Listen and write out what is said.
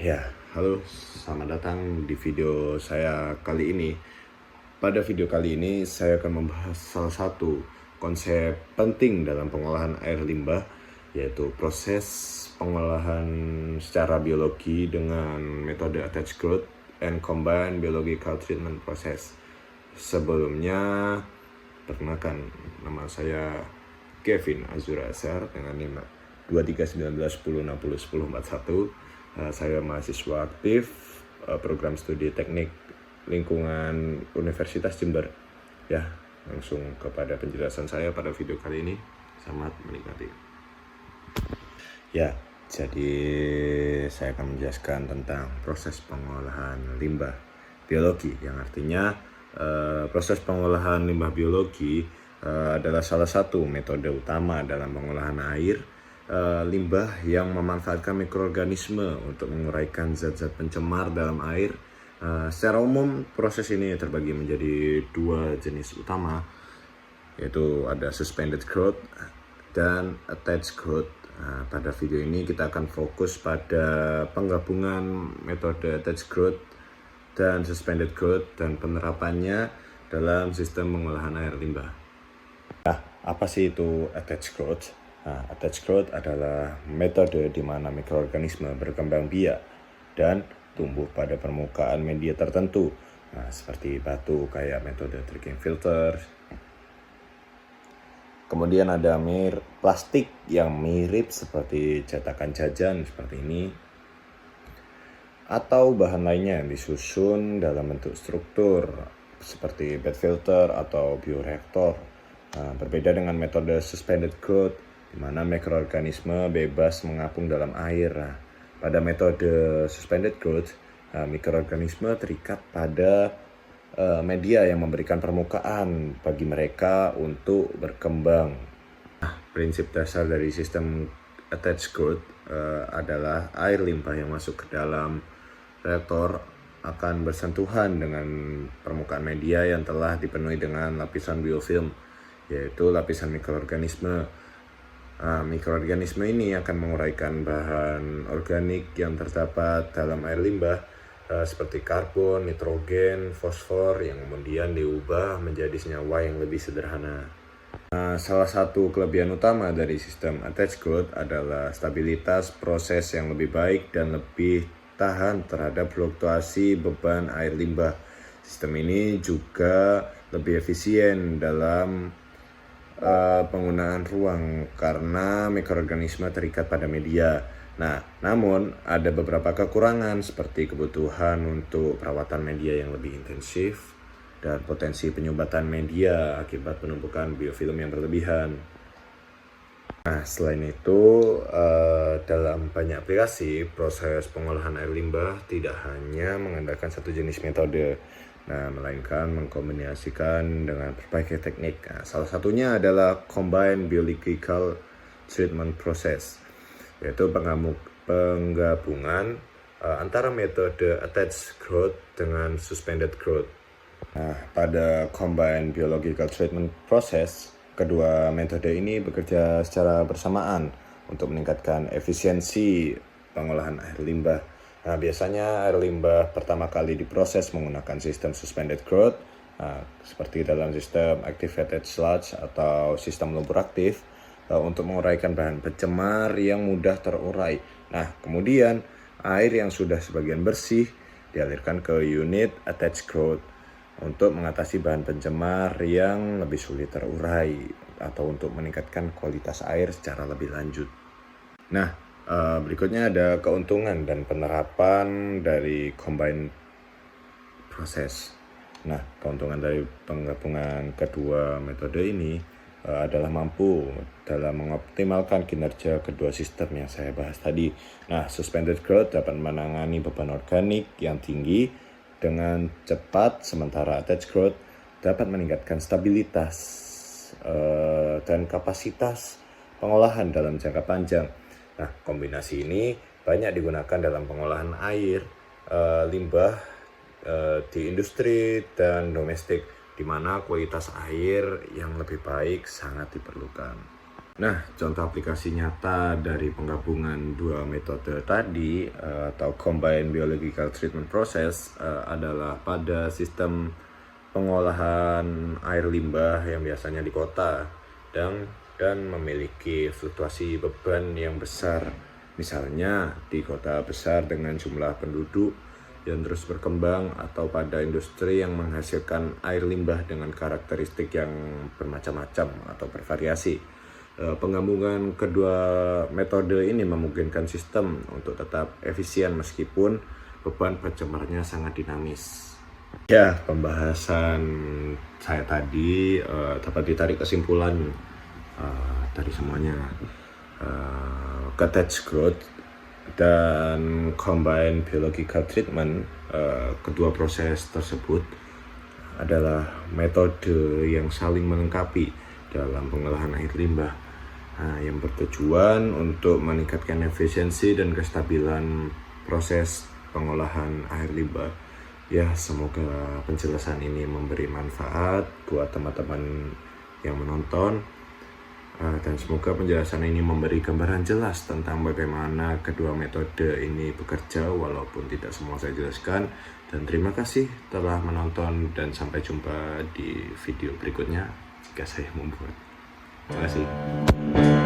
Ya, halo, selamat datang di video saya kali ini. Pada video kali ini saya akan membahas salah satu konsep penting dalam pengolahan air limbah, yaitu proses pengolahan secara biologi dengan metode attached growth and combined biological treatment process. Sebelumnya, perkenalkan, nama saya Kevin Azura Azhar dengan NIM 231910601041. Saya mahasiswa aktif program studi teknik lingkungan Universitas Jember. Ya, langsung kepada penjelasan saya pada video kali ini. Selamat menikmati. Ya, jadi saya akan menjelaskan tentang proses pengolahan limbah biologi, yang artinya proses pengolahan limbah biologi adalah salah satu metode utama dalam pengolahan air limbah yang memanfaatkan mikroorganisme untuk menguraikan zat-zat pencemar dalam air. Secara umum proses ini terbagi menjadi dua jenis utama, yaitu ada suspended growth dan attached growth. Pada video ini kita akan fokus pada penggabungan metode attached growth dan suspended growth dan penerapannya dalam sistem pengolahan air limbah. Nah, apa sih itu attached growth? Attached growth adalah metode di mana mikroorganisme berkembang biak dan tumbuh pada permukaan media tertentu, seperti batu kayak metode drinking filter. Kemudian ada plastik yang mirip seperti cetakan jajan seperti ini, atau bahan lainnya yang disusun dalam bentuk struktur seperti bed filter atau bioreaktor. Berbeda dengan metode suspended growth, di mana mikroorganisme bebas mengapung dalam air. Pada metode suspended growth, mikroorganisme terikat pada media yang memberikan permukaan bagi mereka untuk berkembang. Prinsip dasar dari sistem attached growth adalah air limbah yang masuk ke dalam reaktor akan bersentuhan dengan permukaan media yang telah dipenuhi dengan lapisan biofilm, yaitu lapisan mikroorganisme. Mikroorganisme ini akan menguraikan bahan organik yang terdapat dalam air limbah seperti karbon, nitrogen, fosfor yang kemudian diubah menjadi senyawa yang lebih sederhana. Salah satu kelebihan utama dari sistem attached growth adalah stabilitas proses yang lebih baik dan lebih tahan terhadap fluktuasi beban air limbah. Sistem ini juga lebih efisien dalam penggunaan ruang karena mikroorganisme terikat pada media. Namun ada beberapa kekurangan seperti kebutuhan untuk perawatan media yang lebih intensif dan potensi penyumbatan media akibat penumpukan biofilm yang berlebihan. Selain itu, dalam banyak aplikasi, proses pengolahan air limbah tidak hanya mengandalkan satu jenis metode, melainkan mengkombinasikan dengan berbagai teknik. Salah satunya adalah combined biological treatment process, yaitu penggabungan antara metode attached growth dengan suspended growth. Pada combined biological treatment process, kedua metode ini bekerja secara bersamaan untuk meningkatkan efisiensi pengolahan air limbah. Biasanya air limbah pertama kali diproses menggunakan sistem suspended growth, seperti dalam sistem activated sludge atau sistem lumpur aktif, untuk menguraikan bahan pencemar yang mudah terurai. Kemudian air yang sudah sebagian bersih dialirkan ke unit attached growth untuk mengatasi bahan pencemar yang lebih sulit terurai atau untuk meningkatkan kualitas air secara lebih lanjut. Berikutnya ada keuntungan dan penerapan dari combined proses. Keuntungan dari penggabungan kedua metode ini adalah mampu dalam mengoptimalkan kinerja kedua sistem yang saya bahas tadi. Suspended growth dapat menangani beban organik yang tinggi dengan cepat, sementara attached growth dapat meningkatkan stabilitas dan kapasitas pengolahan dalam jangka panjang. Kombinasi ini banyak digunakan dalam pengolahan air limbah di industri dan domestik, di mana kualitas air yang lebih baik sangat diperlukan. Nah, contoh aplikasi nyata dari penggabungan dua metode tadi atau Combined Biological Treatment Process adalah pada sistem pengolahan air limbah yang biasanya di kota dan memiliki fluktuasi beban yang besar. Misalnya di kota besar dengan jumlah penduduk yang terus berkembang atau pada industri yang menghasilkan air limbah dengan karakteristik yang bermacam-macam atau bervariasi. Penggabungan kedua metode ini memungkinkan sistem untuk tetap efisien meskipun beban pencemarnya sangat dinamis. Ya, pembahasan saya tadi dapat ditarik kesimpulan dari semuanya. Cottage growth dan combined biological treatment, kedua proses tersebut adalah metode yang saling melengkapi dalam pengolahan air limbah yang bertujuan untuk meningkatkan efisiensi dan kestabilan proses pengolahan air limbah. Ya, semoga penjelasan ini memberi manfaat buat teman-teman yang menonton. Dan semoga penjelasan ini memberi gambaran jelas tentang bagaimana kedua metode ini bekerja walaupun tidak semua saya jelaskan. Dan terima kasih telah menonton dan sampai jumpa di video berikutnya jika saya membuat. Terima kasih.